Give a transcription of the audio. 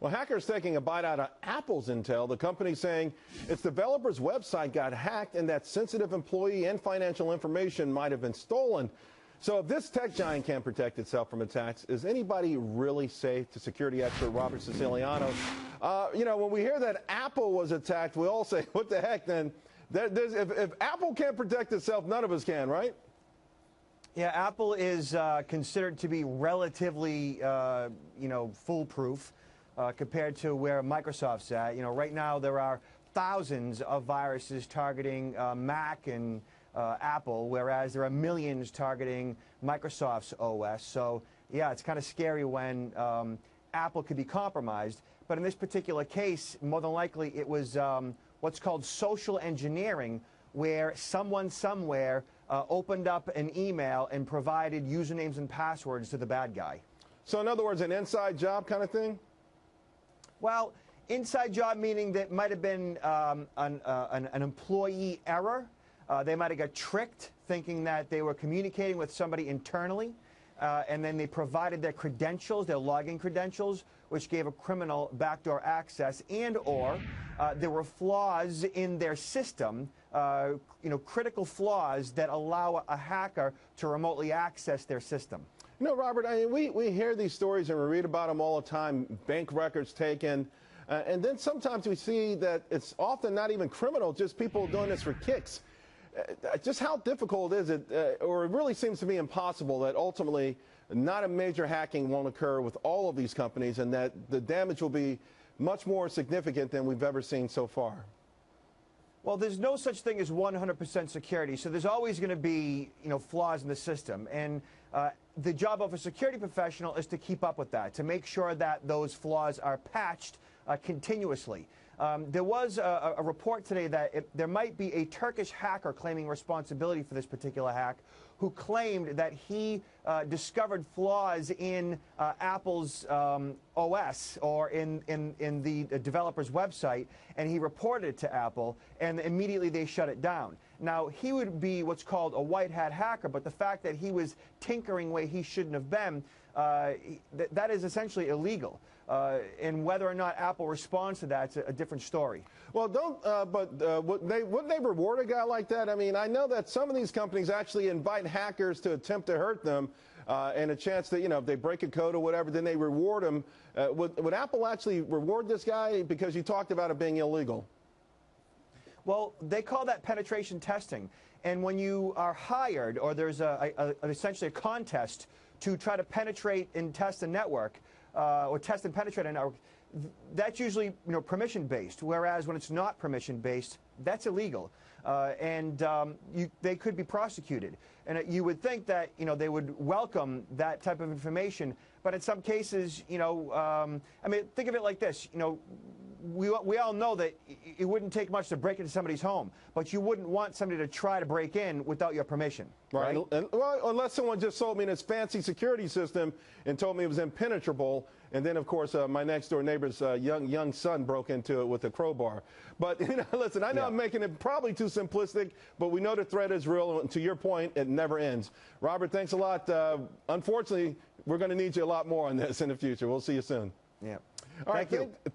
Well, hackers taking a bite out of Apple's intel. The company saying its developer's website got hacked and that sensitive employee and financial information might have been stolen. So if this tech giant can't protect itself from attacks, is anybody really safe? To security expert Robert Siciliano. When we hear that Apple was attacked, we all say, what the heck then? If Apple can't protect itself, none of us can, right? Yeah, Apple is considered to be relatively, foolproof compared to where Microsoft's at. Right now there are thousands of viruses targeting Mac and Apple, whereas there are millions targeting Microsoft's OS. So, yeah, it's kind of scary when Apple could be compromised. But in this particular case, more than likely it was what's called social engineering, where someone somewhere opened up an email and provided usernames and passwords to the bad guy. So in other words, an inside job kind of thing? Well, inside job meaning that might have been an employee error. They might have got tricked thinking that they were communicating with somebody internally, and then they provided their credentials, their login credentials, which gave a criminal backdoor access, and or there were flaws in their system, critical flaws that allow a hacker to remotely access their system. Robert, we hear these stories and we read about them all the time, bank records taken, and then sometimes we see that it's often not even criminal, just people doing this for kicks. Just how difficult is it, or it really seems to be impossible that ultimately not a major hacking won't occur with all of these companies and that the damage will be much more significant than we've ever seen so far? Well, there's no such thing as 100% security, so there's always going to be, flaws in the system. And the job of a security professional is to keep up with that, to make sure that those flaws are patched continuously. There was a report today that there might be a Turkish hacker claiming responsibility for this particular hack, who claimed that he discovered flaws in Apple's OS or in the developer's website, and he reported it to Apple, and immediately they shut it down. Now, he would be what's called a white hat hacker, but the fact that he was tinkering where he shouldn't have been, that is essentially illegal. And whether or not Apple responds to that's a different story. Well, wouldn't they reward a guy like that? I mean, I know that some of these companies actually invite hackers to attempt to hurt them, and a chance that, if they break a code or whatever, then they reward them. Would Apple actually reward this guy because you talked about it being illegal? Well, they call that penetration testing. And when you are hired, or there's essentially a contest to try to penetrate and test a network, or test and penetrate a network, that's usually permission-based, whereas when it's not permission-based, that's illegal. They could be prosecuted. And you would think that they would welcome that type of information, but in some cases, think of it like this. We all know that it wouldn't take much to break into somebody's home, but you wouldn't want somebody to try to break in without your permission. Right? Well, unless someone just sold me this fancy security system and told me it was impenetrable, and then, of course, my next-door neighbor's young son broke into it with a crowbar. But, listen, I know I'm making it probably too simplistic, but we know the threat is real, and to your point, it never ends. Robert, thanks a lot. Unfortunately, we're going to need you a lot more on this in the future. We'll see you soon. Yeah. All right, thank you.